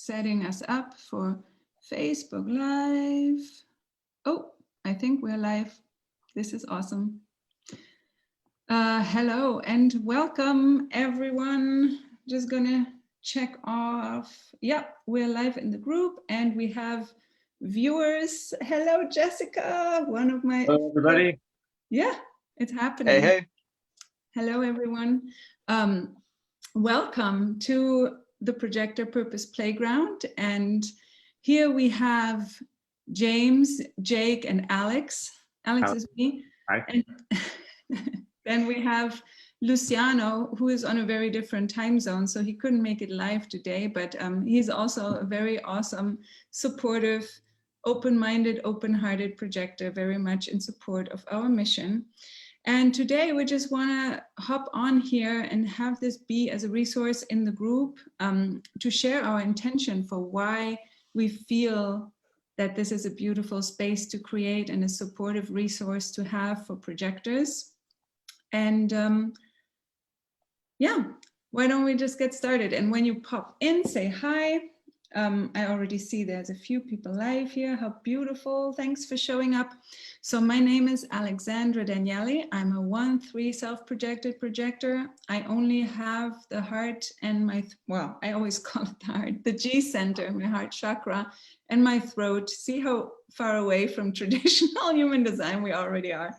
setting us up for Facebook Live. Oh, I think we're live. This is awesome. Hello and welcome everyone. Just gonna check off. Yeah, we're live in the group and we have viewers. Hello, Jessica, one of my— Hello, everybody. Yeah, it's happening. Hey, hey. Hello, everyone. Welcome to the Projector Purpose Playground. And here we have James, Jake, and Alex. Alex is me. Hi. And then we have Luciano, who is on a very different time zone, so he couldn't make it live today, but he's also a very awesome, supportive, open-minded, open-hearted projector, very much in support of our mission. And today we just want to hop on here and have this be as a resource in the group to share our intention for why we feel that this is a beautiful space to create and a supportive resource to have for projectors. And yeah, why don't we just get started? And when you pop in, say hi. I already see there's a few people live here. How beautiful. Thanks for showing up. So my name is Alexandra Daniele. I'm a 1-3 self-projected projector. I only have the heart and my, well, I always call it the heart, the G center, my heart chakra, and my throat. See how far away from traditional human design we already are.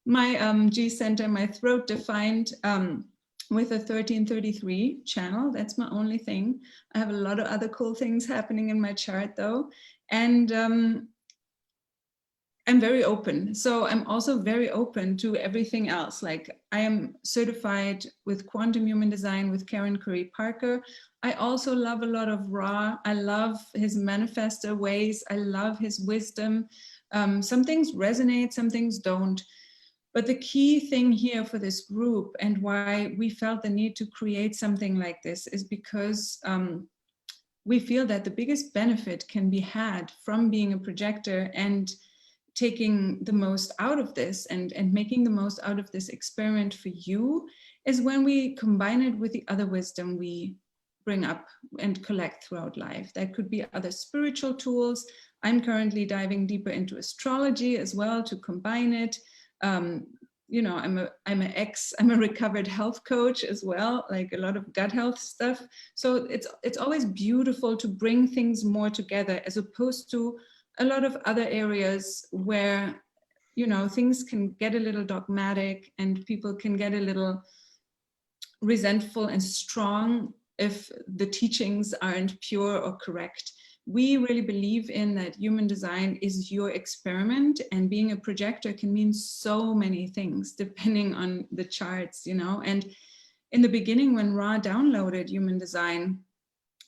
My G center, my throat defined with a 1333 channel. That's my only thing. I have a lot of other cool things happening in my chart though. And I'm very open. So I'm also very open to everything else. Like I am certified with quantum human design with Karen Curry Parker. I also love a lot of Ra. I love his manifestor ways. I love his wisdom. Some things resonate, some things don't. But the key thing here for this group and why we felt the need to create something like this is because we feel that the biggest benefit can be had from being a projector and taking the most out of this and making the most out of this experiment for you is when we combine it with the other wisdom we bring up and collect throughout life. That could be other spiritual tools. I'm currently diving deeper into astrology as well to combine it. You know, I'm a recovered health coach as well, like a lot of gut health stuff. So it's always beautiful to bring things more together as opposed to a lot of other areas where, you know, things can get a little dogmatic and people can get a little resentful and strong if the teachings aren't pure or correct. We really believe in that human design is your experiment, and being a projector can mean so many things depending on the charts, you know. And in the beginning, when Ra downloaded human design,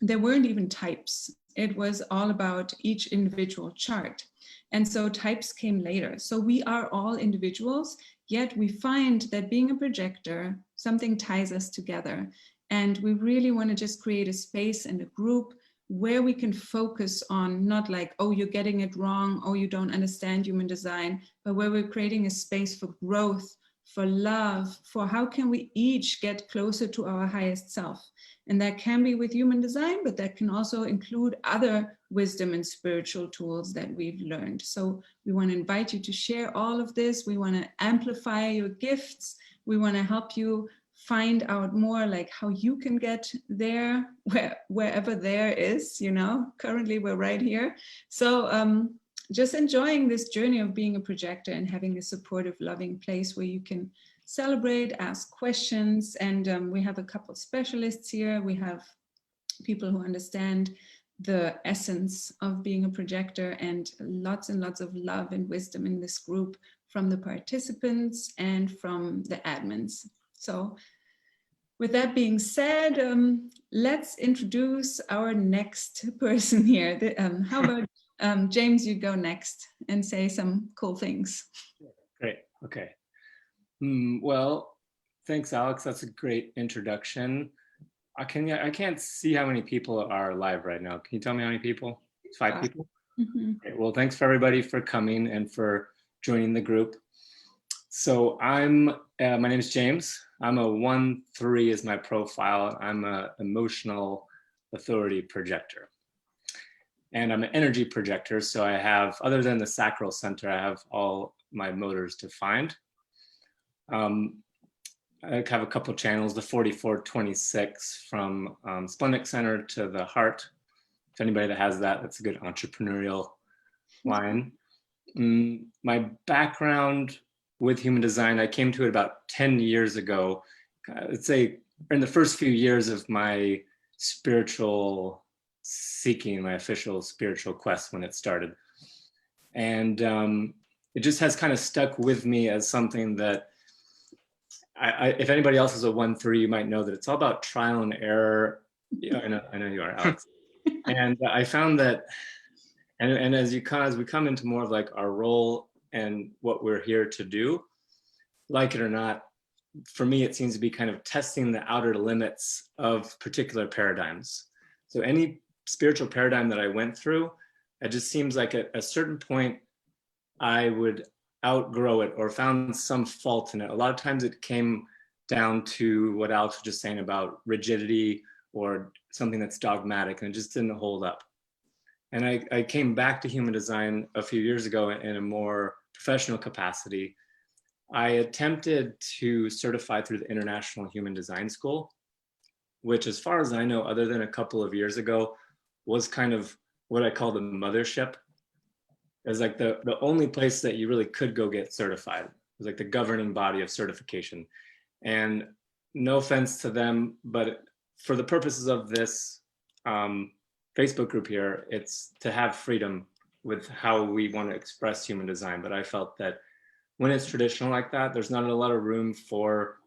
there weren't even types. It was all about each individual chart. And so types came later. So we are all individuals, yet we find that being a projector, something ties us together. And we really want to just create a space and a group where we can focus on not like, oh, you're getting it wrong, oh, you don't understand human design, but where we're creating a space for growth, for love, for how can we each get closer to our highest self. And that can be with human design, but that can also include other wisdom and spiritual tools that we've learned. So we want to invite you to share all of this. We want to amplify your gifts. We want to help you find out more like how you can get there, wherever there is, you know. Currently we're right here. So just enjoying this journey of being a projector and having a supportive, loving place where you can celebrate, ask questions. And we have a couple specialists here. We have people who understand the essence of being a projector, and lots of love and wisdom in this group from the participants and from the admins. So with that being said, let's introduce our next person here. How about James, you go next and say some cool things. Great, okay. Well, thanks, Alex. That's a great introduction. I can't see how many people are live right now. Can you tell me how many people? 5 people? Mm-hmm. Okay, well, thanks for everybody for coming and for joining the group. So my name is James. I'm a 1-3 is my profile. I'm an emotional authority projector. And I'm an energy projector, so I have, other than the sacral center, I have all my motors defined. I have a couple channels, the 4426 from splenic center to the heart. If anybody that has that, that's a good entrepreneurial line. My background with human design, I came to it about 10 years ago. I'd say in the first few years of my spiritual seeking, my official spiritual quest when it started. And it just has kind of stuck with me as something that if anybody else is a 1-3, you might know that it's all about trial and error. Yeah, I know you are, Alex. And I found that, and as we come into more of like our role and what we're here to do, like it or not, for me, it seems to be kind of testing the outer limits of particular paradigms. So any spiritual paradigm that I went through, it just seems like at a certain point, I would outgrow it or found some fault in it. A lot of times it came down to what Alex was just saying about rigidity or something that's dogmatic, and it just didn't hold up. And I came back to human design a few years ago in a more professional capacity. I attempted to certify through the International Human Design School, which, as far as I know, other than a couple of years ago, was kind of what I call the mothership. It was like the only place that you really could go get certified. It was like the governing body of certification. And no offense to them, but for the purposes of this Facebook group here, it's to have freedom with how we want to express human design. But I felt that when it's traditional like that, there's not a lot of room for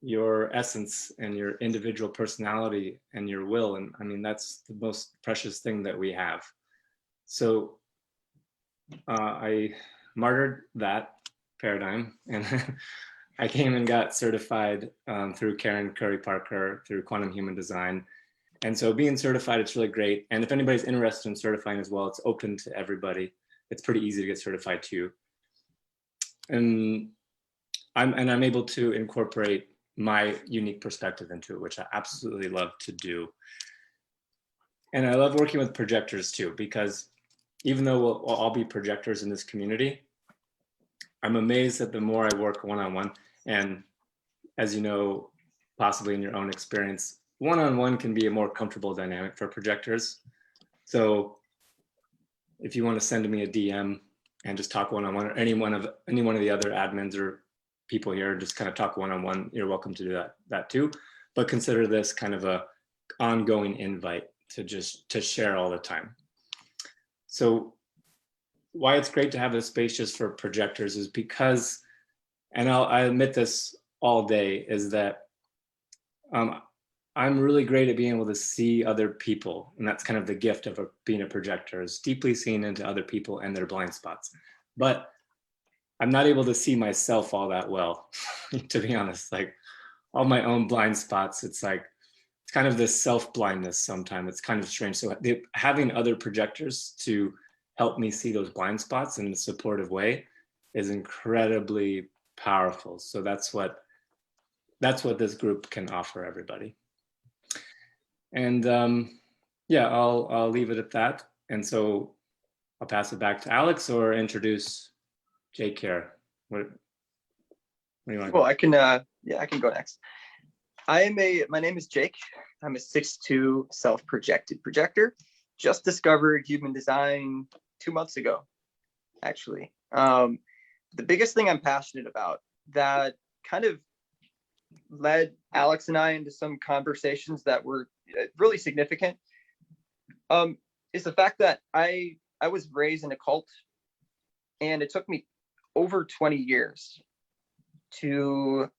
your essence and your individual personality and your will. And I mean, that's the most precious thing that we have. So I martyred that paradigm, and I came and got certified through Karen Curry Parker, through Quantum Human Design. And so being certified, it's really great. And if anybody's interested in certifying as well, it's open to everybody. It's pretty easy to get certified too. And I'm able to incorporate my unique perspective into it, which I absolutely love to do. And I love working with projectors too, because even though we'll all be projectors in this community, I'm amazed that the more I work one-on-one, and as you know, possibly in your own experience, one-on-one can be a more comfortable dynamic for projectors. So if you want to send me a DM and just talk one-on-one, or any one of the other admins or people here, just kind of talk one-on-one, you're welcome to do that too. But consider this kind of a ongoing invite to share all the time. So why it's great to have a space just for projectors is because, and I admit this all day, is that I'm really great at being able to see other people. And that's kind of the gift of being a projector, is deeply seeing into other people and their blind spots. But I'm not able to see myself all that well, to be honest. Like all my own blind spots, it's like, it's kind of this self-blindness sometimes. It's kind of strange. So having other projectors to help me see those blind spots in a supportive way is incredibly powerful. So that's what this group can offer everybody. And yeah, I'll leave it at that. And so I'll pass it back to Alex or introduce Jake here. What do you want? Well, I can go next. My name is Jake. I'm a 6'2" self-projected projector. Just discovered human design 2 months ago, actually. The biggest thing I'm passionate about that kind of led Alex and I into some conversations that were really significant is the fact that I was raised in a cult, and it took me over 20 years to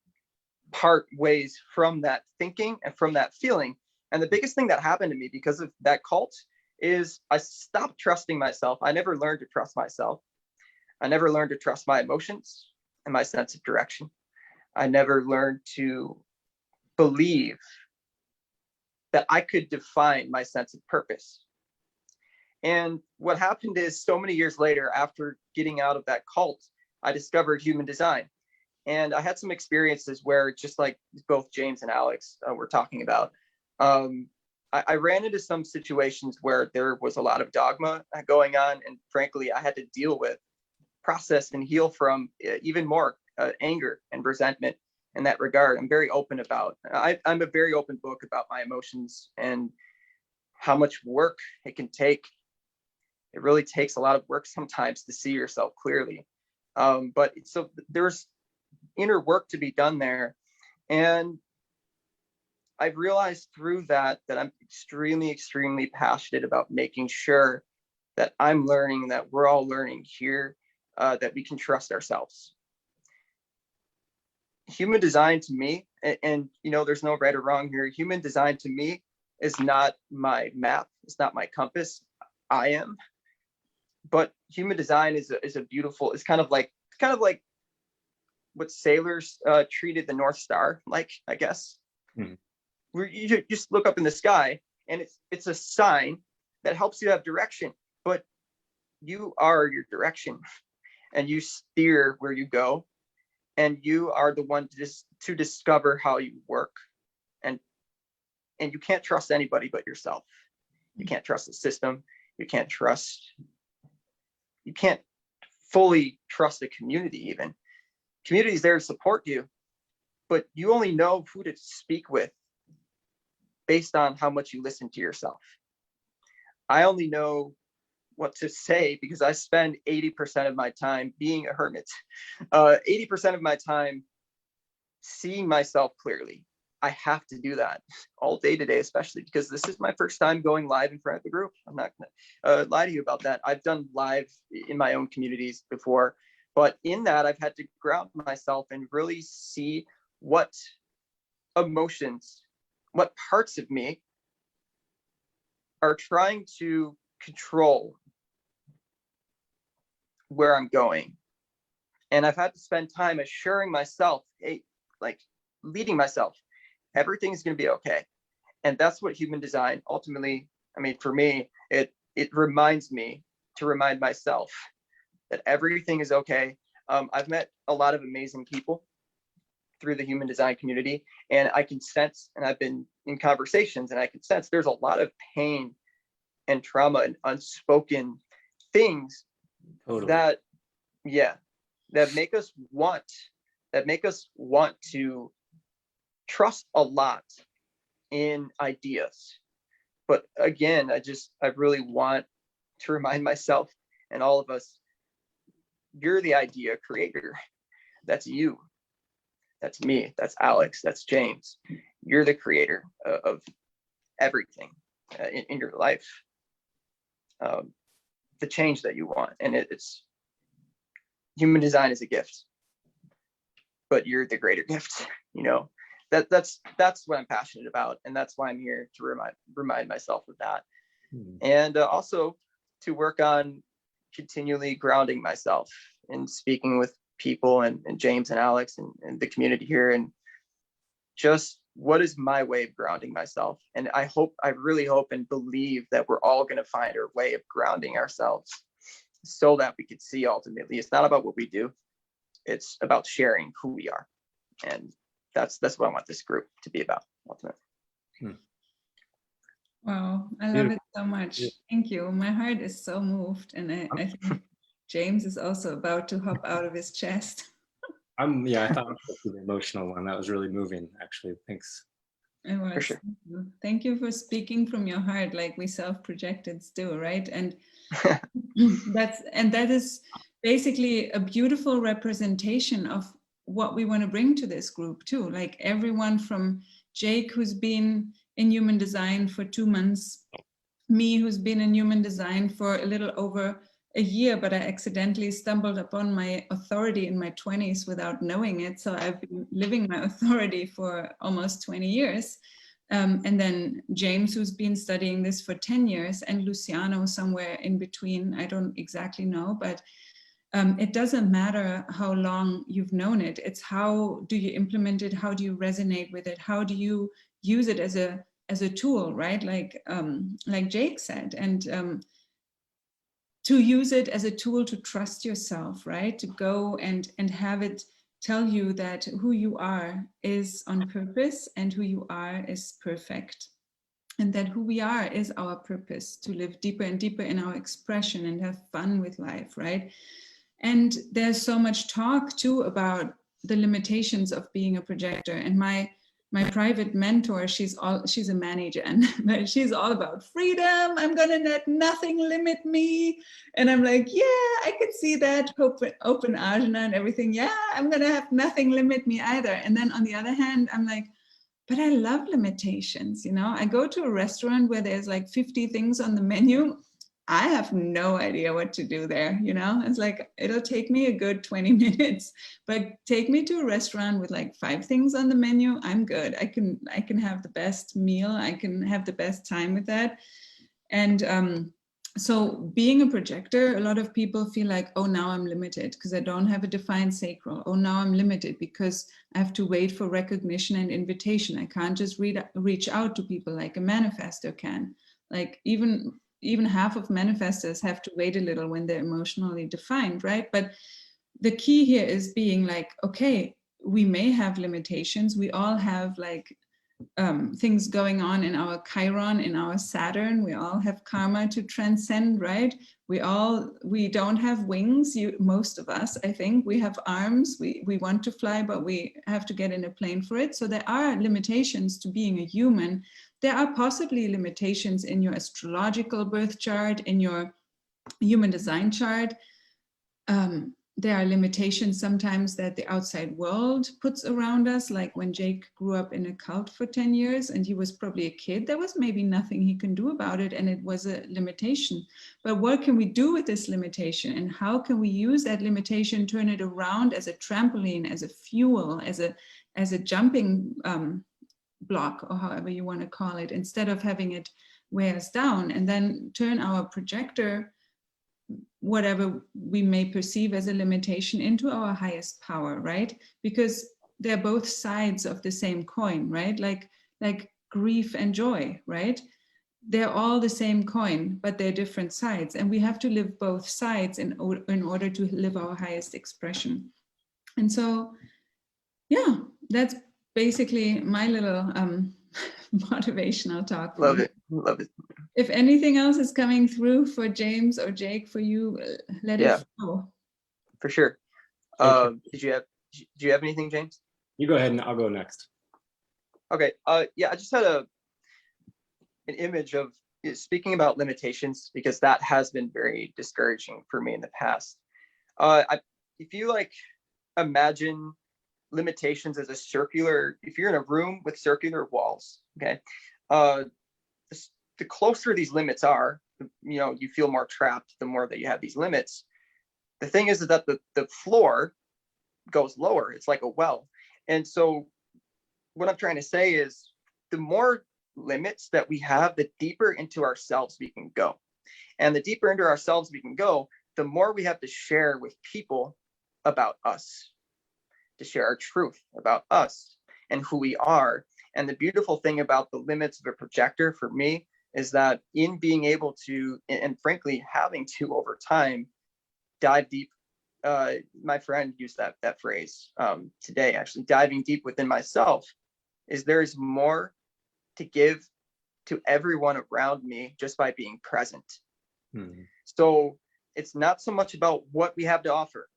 part ways from that thinking and from that feeling. And the biggest thing that happened to me because of that cult is I stopped trusting myself. I never learned to trust myself. I never learned to trust my emotions and my sense of direction. I never learned to believe that I could define my sense of purpose. And what happened is, so many years later, after getting out of that cult, I discovered human design. And I had some experiences where, just like both James and Alex were talking about, I ran into some situations where there was a lot of dogma going on, and frankly, I had to deal with, process, and heal from even more anger and resentment in that regard. I'm very open about, I'm a very open book about my emotions and how much work it can take. It really takes a lot of work sometimes to see yourself clearly. But so there's inner work to be done there. And I've realized through that I'm extremely, extremely passionate about making sure that I'm learning, that we're all learning here, that we can trust ourselves. Human design to me, and you know, there's no right or wrong here. Human design to me is not my map. It's not my compass. I am. But human design is a beautiful, it's kind of like what sailors treated the North Star like, I guess. Mm-hmm. Where you just look up in the sky and it's a sign that helps you have direction, but you are your direction and you steer where you go, and you are the one to discover how you work. And you can't trust anybody but yourself. You can't trust the system. You can't fully trust the community even. Community is there to support you, but you only know who to speak with based on how much you listen to yourself. I only know what to say because I spend 80% of my time being a hermit, 80% of my time seeing myself clearly. I have to do that all day today, especially because this is my first time going live in front of the group. I'm not gonna lie to you about that. I've done live in my own communities before, but in that I've had to ground myself and really see what emotions, what parts of me are trying to control where I'm going. And I've had to spend time assuring myself, like leading myself, everything's going to be okay. And that's what human design ultimately, I mean, for me, it reminds me to remind myself that everything is okay. I've met a lot of amazing people through the human design community, and I can sense, and I've been in conversations, and I can sense there's a lot of pain and trauma and unspoken things that make us want to trust a lot in ideas. But again, I really want to remind myself and all of us, you're the idea creator. That's you. That's me. That's Alex. That's James. You're the creator of everything in your life. The change that you want. And it's human design is a gift, but you're the greater gift. You know, that's what I'm passionate about, and that's why I'm here to remind myself of that. And also to work on continually grounding myself and speaking with people and James and Alex and the community here, and just what is my way of grounding myself. And I really hope and believe that we're all going to find our way of grounding ourselves so that we could see ultimately it's not about what we do, it's about sharing who we are. And that's what I want this group to be about ultimately. Wow, I love it so much. Thank you. My heart is so moved, and I think James is also about to hop out of his chest. I thought it was the emotional one. That was really moving, actually. Thanks. It was. For sure. Thank you for speaking from your heart, like we self-projecteds do, right? And that is basically a beautiful representation of what we want to bring to this group too. Like everyone from Jake, who's been in human design for 2 months, me, who's been in human design for a little over a year, but I accidentally stumbled upon my authority in my 20s without knowing it. So I've been living my authority for almost 20 years. And then James, who's been studying this for 10 years, and Luciano somewhere in between. I don't exactly know, but it doesn't matter how long you've known it. It's how do you implement it? How do you resonate with it? How do you use it as a tool, right? Like Jake said, and to use it as a tool to trust yourself, right? To go and have it tell you that who you are is on purpose and who you are is perfect. and that who we are is our purpose, to live deeper and deeper in our expression and have fun with life, right? And there's so much talk too about the limitations of being a projector. And my private mentor, she's a manager, and she's all about freedom. I'm gonna let nothing limit me. And I'm like, yeah, I could see that, open ajna and everything. Yeah, I'm gonna have nothing limit me either. And then on the other hand, I'm like, but I love limitations, you know? I go to a restaurant where there's like 50 things on the menu. I have no idea what to do there, you know? It's like, it'll take me a good 20 minutes, but take me to a restaurant with like 5 things on the menu, I'm good. I can have the best meal. I can have the best time with that. And so being a projector, a lot of people feel like, oh, now I'm limited because I don't have a defined sacral. Oh, now I'm limited because I have to wait for recognition and invitation. I can't just reach out to people like a manifestor can. Like even half of manifestors have to wait a little when they're emotionally defined, right? But the key here is being like, okay, we may have limitations. We all have like things going on in our Chiron, in our Saturn. We all have karma to transcend, right? We don't have wings, most of us, I think. We have arms, we want to fly, but we have to get in a plane for it. So there are limitations to being a human. There are possibly limitations in your astrological birth chart, in your human design chart. There are limitations sometimes that the outside world puts around us, like when Jake grew up in a cult for 10 years and he was probably a kid, there was maybe nothing he can do about it, and it was a limitation. But what can we do with this limitation, and how can we use that limitation, turn it around as a trampoline, as a fuel, as a jumping block, or however you want to call it, instead of having it weigh us down, and then turn our projector, whatever we may perceive as a limitation, into our highest power, right? Because they're both sides of the same coin, right? Like grief and joy, right? They're all the same coin, but they're different sides. And we have to live both sides in order to live our highest expression. And so, yeah, that's basically my little motivational talk. Love it. Love it. If anything else is coming through for James or Jake for you, let it flow. For sure. Do you have anything, James? You go ahead and I'll go next. Okay. Yeah, I just had an image of, speaking about limitations, because that has been very discouraging for me in the past. If you like imagine limitations as a circular, if you're in a room with circular walls, okay, the closer these limits are, you know, you feel more trapped the more that you have these limits. The thing is that the floor goes lower. It's like a well. And so what I'm trying to say is, the more limits that we have, the deeper into ourselves we can go. And the deeper into ourselves we can go, the more we have to share with people about us, to share our truth about us and who we are. And the beautiful thing about the limits of a projector for me is that in being able to, and frankly, having to over time, dive deep. My friend used that phrase today, actually, diving deep within myself, is there is more to give to everyone around me just by being present. So it's not so much about what we have to offer.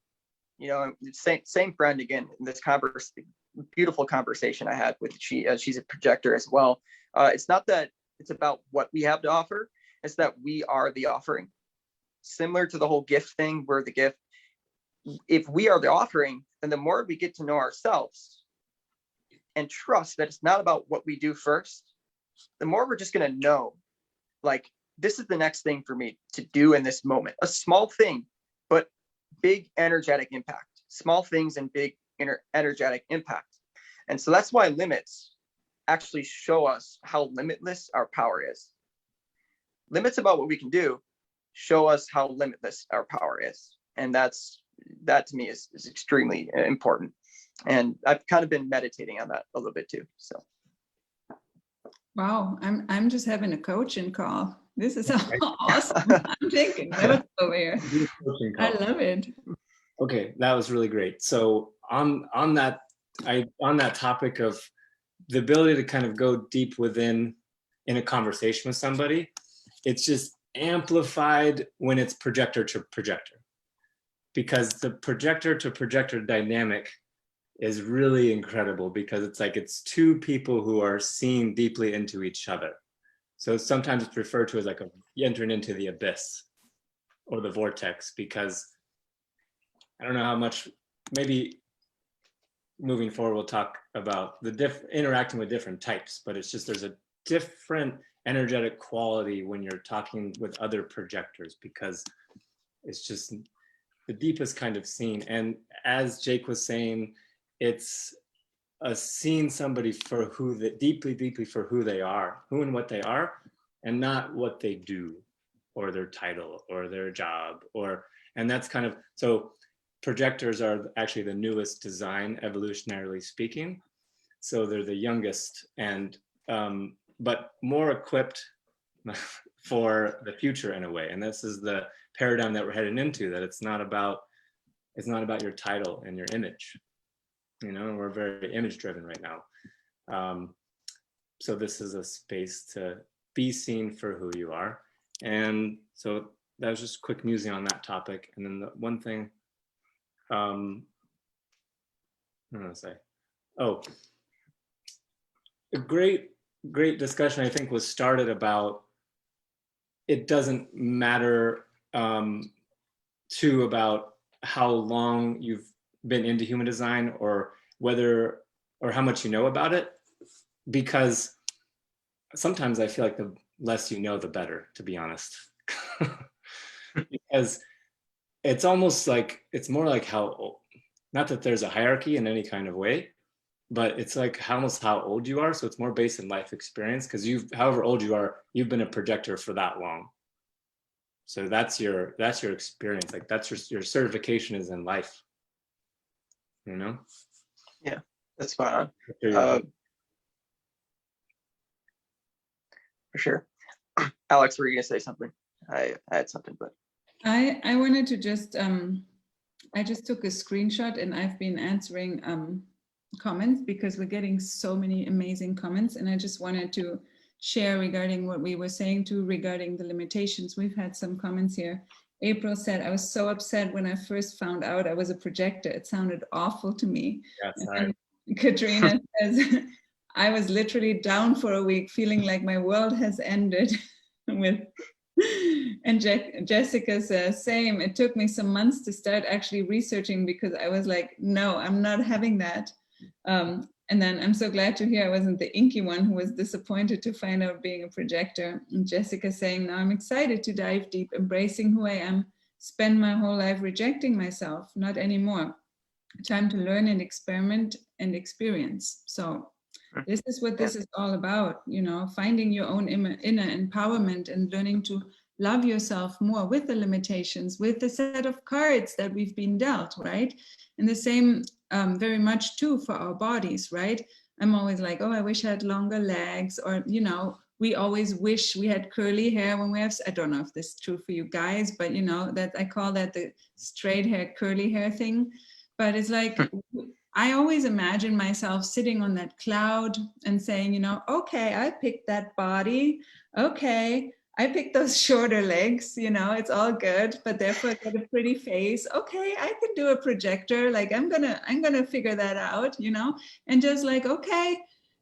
You know, same friend again in this beautiful conversation I had with she's a projector as well. It's not that it's about what we have to offer, it's that we are the offering. Similar to the whole gift thing, we're the gift. If we are the offering, then the more we get to know ourselves and trust that it's not about what we do first, the more we're just going to know, like, this is the next thing for me to do in this moment. A small thing, but big energetic impact. Small things and big energetic impact. And so that's why limits actually show us how limitless our power is. Limits about what we can do show us how limitless our power is. And that to me is extremely important. And I've kind of been meditating on that a little bit too. So. Wow, I'm just having a coaching call. This is awesome. I'm taking notes over here. I love it. Okay, that was really great. So on that topic of the ability to kind of go deep within in a conversation with somebody, it's just amplified when it's projector to projector, because the projector to projector dynamic is really incredible, because it's like it's two people who are seeing deeply into each other. So sometimes it's referred to as like entering into the abyss or the vortex, because I don't know how much, maybe moving forward we'll talk about the interacting with different types, but it's just there's a different energetic quality when you're talking with other projectors, because it's just the deepest kind of scene. And as Jake was saying, it's a seeing somebody for who they deeply for who they are, who and what they are, and not what they do or their title or their job, and that's kind of, so projectors are actually the newest design, evolutionarily speaking. So they're the youngest, and but more equipped for the future in a way. And this is the paradigm that we're heading into, that it's not about your title and your image. You know, we're very image driven right now. So this is a space to be seen for who you are. And so that was just quick musing on that topic. And then the one thing I'm gonna say, a great discussion I think was started about, it doesn't matter about how long you've been into human design, or whether, or how much you know about it, because sometimes I feel like the less you know, the better, to be honest. Because it's almost like, it's more like how, not that there's a hierarchy in any kind of way, but it's like almost how old you are. So it's more based in life experience, because however old you are, you've been a projector for that long. So that's your experience. Like that's your certification is in life, you know? Yeah, that's spot on. For sure. Alex, were you gonna say something? I had something, but I wanted to just I just took a screenshot, and I've been answering comments, because we're getting so many amazing comments, and I just wanted to share regarding what we were saying too, regarding the limitations. We've had some comments here. April said, I was so upset when I first found out I was a projector. It sounded awful to me. Yes, and Katrina says, I was literally down for a week, feeling like my world has ended. And Jessica says, same. It took me some months to start actually researching, because I was like, no, I'm not having that. And then I'm so glad to hear I wasn't the inky one who was disappointed to find out being a projector. And Jessica saying, now I'm excited to dive deep, embracing who I am, spend my whole life rejecting myself, not anymore. Time to learn and experiment and experience. So this is what this is all about, you know, finding your own inner empowerment and learning to love yourself more with the limitations, with the set of cards that we've been dealt, right? And the same very much too for our bodies, right? I'm always like, oh, I wish I had longer legs, or, you know, we always wish we had curly hair when we have, I don't know if this is true for you guys, but you know, that I call that the straight hair, curly hair thing. But it's like, I always imagine myself sitting on that cloud and saying, you know, okay, I picked that body. Okay, I picked those shorter legs, you know, it's all good, but therefore I got a pretty face. Okay, I can do a projector. Like I'm gonna figure that out, you know, and just like, okay,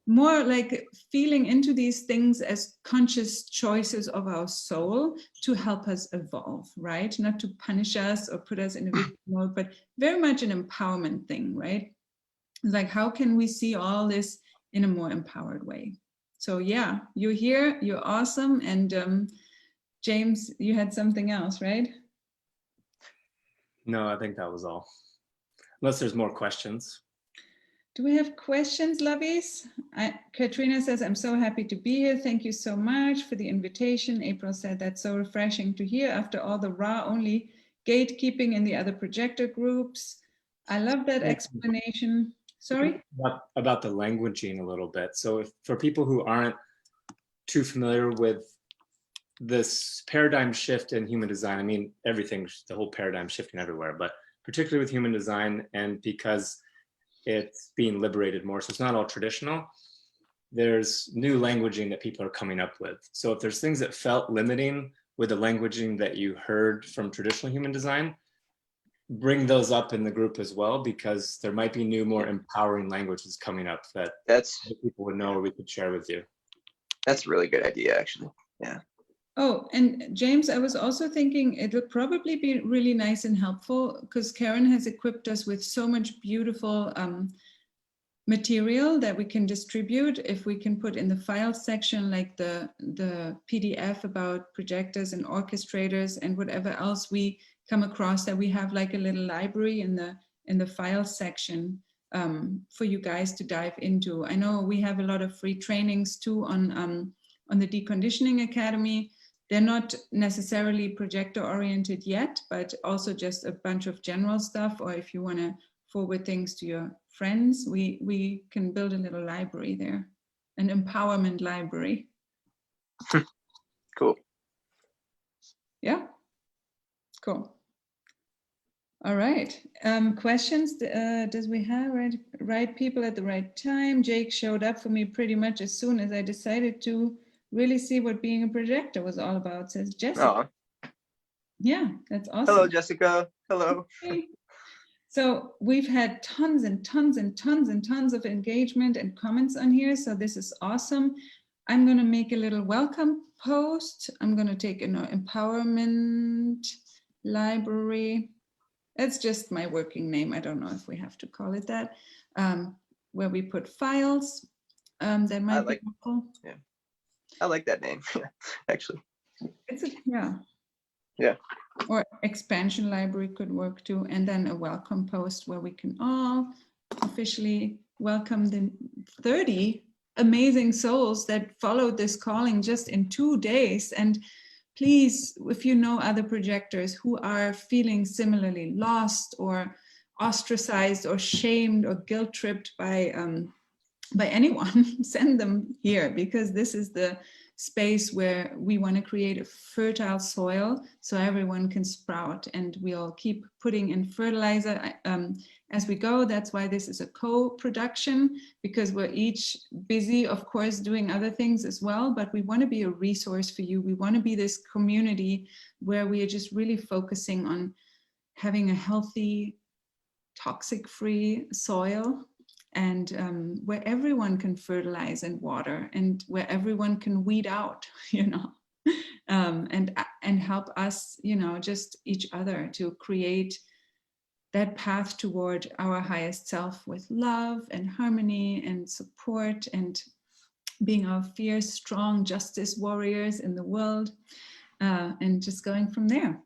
more like feeling into these things as conscious choices of our soul to help us evolve, right? Not to punish us or put us in a victim mode, but very much an empowerment thing, right? Like, how can we see all this in a more empowered way? So yeah, you're here, you're awesome. And James, you had something else, right? No, I think that was all. Unless there's more questions. Do we have questions, lovies? Katrina says, I'm so happy to be here. Thank you so much for the invitation. April said, that's so refreshing to hear after all the raw only gatekeeping in the other projector groups. I love that explanation. Sorry? About the languaging a little bit. So for people who aren't too familiar with this paradigm shift in human design, I mean, everything's, the whole paradigm shifting everywhere, but particularly with human design, and because it's being liberated more, so it's not all traditional. there's new languaging that people are coming up with. So if there's things that felt limiting with the languaging that you heard from traditional human design, bring those up in the group as well, because there might be new, more empowering languages coming up that people would know or we could share with you. That's a really good idea, actually. Yeah. Oh, and James, I was also thinking it'll probably be really nice and helpful because Karen has equipped us with so much beautiful material that we can distribute. If we can put in the file section, like the PDF about projectors and orchestrators and whatever else we come across, that we have like a little library in the file section for you guys to dive into. I know we have a lot of free trainings too on the Deconditioning Academy. They're not necessarily projector oriented yet, but also just a bunch of general stuff. Or if you want to forward things to your friends, we can build a little library there, an empowerment library. Cool. Yeah, cool. All right, questions, does we have right people at the right time? Jake showed up for me pretty much as soon as I decided to really see what being a projector was all about, says Jessica. Oh. Yeah, that's awesome. Hello, Jessica. Hello. Okay. So we've had tons and tons and tons and tons of engagement and comments on here. So this is awesome. I'm going to make a little welcome post. I'm going to take an empowerment library. It's just my working name. I don't know if we have to call it that. Where we put files. That might be helpful. Yeah, I like that name, actually. Yeah. Or expansion library could work too. And then a welcome post where we can all officially welcome the 30 amazing souls that followed this calling just in 2 days. And please, if you know other projectors who are feeling similarly lost or ostracized or shamed or guilt-tripped by anyone, send them here, because this is the space where we want to create a fertile soil so everyone can sprout, and we'll keep putting in fertilizer as we go. That's why this is a co-production, because we're each busy, of course, doing other things as well, but we want to be a resource for you. We want to be this community where we are just really focusing on having a healthy, toxic-free soil, and where everyone can fertilize and water, and where everyone can weed out, and help us, just each other to create that path toward our highest self with love and harmony and support, and being our fierce, strong justice warriors in the world, and just going from there.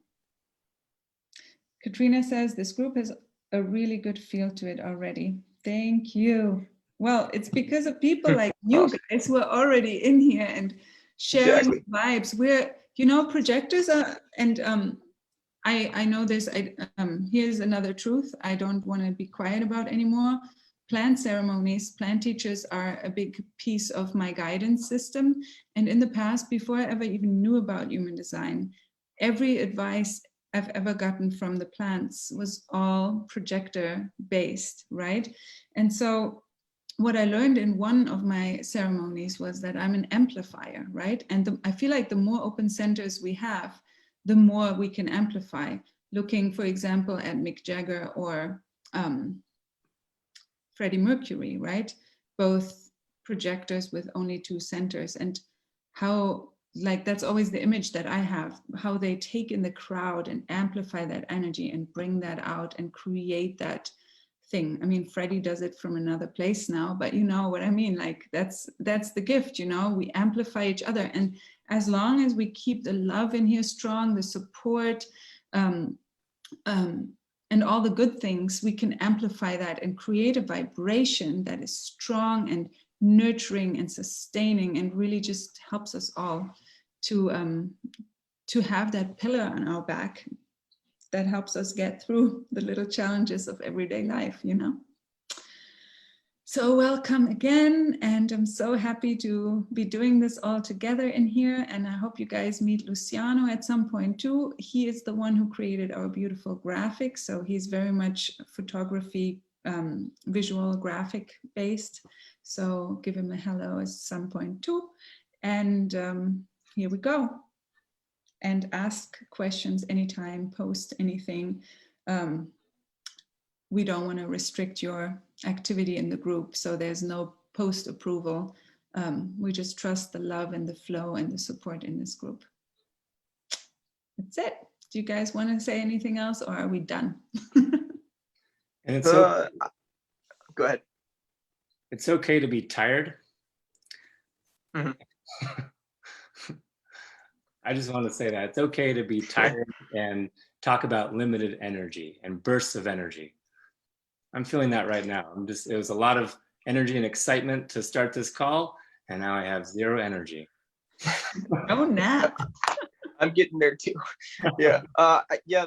Katrina says this group has a really good feel to it already. Thank you. Well, it's because of people like you guys who are already in here and sharing vibes. We're, projectors are, and I know this, here's another truth I don't want to be quiet about anymore. Plant ceremonies, plant teachers are a big piece of my guidance system. And in the past, before I ever even knew about human design, every advice I've ever gotten from the plants was all projector based, right? And so what I learned in one of my ceremonies was that I'm an amplifier, right? And I feel like the more open centers we have, the more we can amplify. Looking, for example, at Mick Jagger or Freddie Mercury, right? Both projectors with only 2 centers, and how, like, that's always the image that I have, how they take in the crowd and amplify that energy and bring that out and create that thing. I mean, Freddie does it from another place now, but you know what I mean? Like, that's the gift, we amplify each other. And as long as we keep the love in here strong, the support, and all the good things, we can amplify that and create a vibration that is strong and nurturing and sustaining, and really just helps us all to have that pillar on our back that helps us get through the little challenges of everyday life, So welcome again, and I'm so happy to be doing this all together in here, and I hope you guys meet Luciano at some point too. He is the one who created our beautiful graphics, so he's very much photography visual graphic based. So give him a hello at some point too. And here we go. And ask questions anytime, post anything. We don't want to restrict your activity in the group, so there's no post approval. We just trust the love and the flow and the support in this group. That's it. Do you guys want to say anything else, or are we done? And it's okay. Go ahead. It's okay to be tired. Mhm. I just want to say that it's okay to be tired and talk about limited energy and bursts of energy. I'm feeling that right now. It was a lot of energy and excitement to start this call, and now I have zero energy. Oh, nap. I'm getting there too. Yeah. Yeah.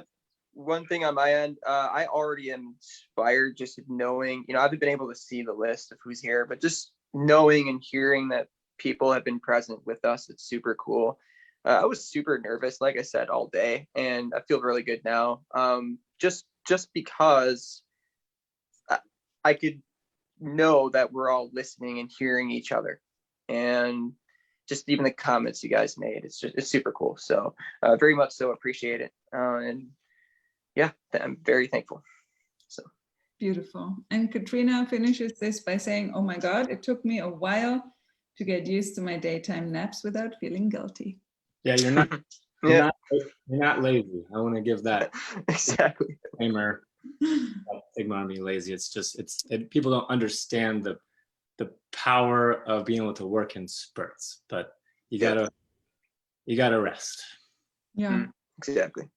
One thing on my end, I already am inspired just knowing, I haven't been able to see the list of who's here, but just knowing and hearing that people have been present with us, it's super cool. I was super nervous, like I said, all day, and I feel really good now. Just because I could know that we're all listening and hearing each other, and just even the comments you guys made, it's super cool. So very much so appreciate it, and yeah, I'm very thankful. So beautiful. And Katrina finishes this by saying, "Oh my God, it took me a while to get used to my daytime naps without feeling guilty." Yeah, you're not. yeah, you're not lazy. I want to give that exactly. disclaimer. Stigma on being lazy. It's just people don't understand the power of being able to work in spurts, but you gotta rest. Yeah, exactly.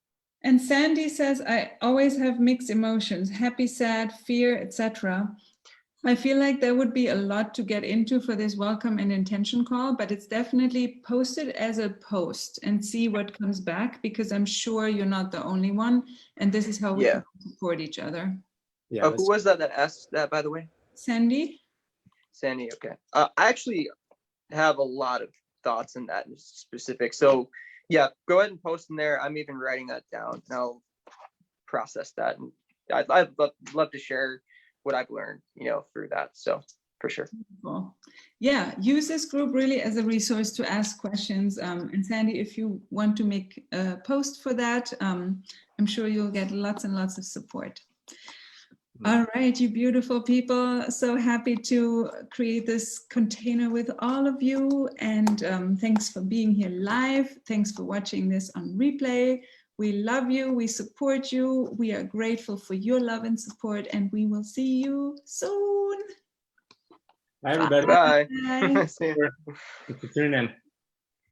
And Sandy says, I always have mixed emotions, happy, sad, fear, etc. I feel like there would be a lot to get into for this welcome and intention call, but it's definitely posted as a post and see what comes back, because I'm sure you're not the only one, and this is how we can support each other. Yeah. Who was that asked that, by the way? Sandy? Sandy, okay. I actually have a lot of thoughts in that in specific. So yeah, go ahead and post in there. I'm even writing that down, and I'll process that. And I'd love to share what I've learned, through that. So for sure. Cool. Yeah, use this group really as a resource to ask questions. And Sandy, if you want to make a post for that, I'm sure you'll get lots and lots of support. All right, you beautiful people. So happy to create this container with all of you. And thanks for being here live. Thanks for watching this on replay. We love you. We support you. We are grateful for your love and support. And we will see you soon. Bye, everybody. Bye. Bye. See you. Thanks for tuning in.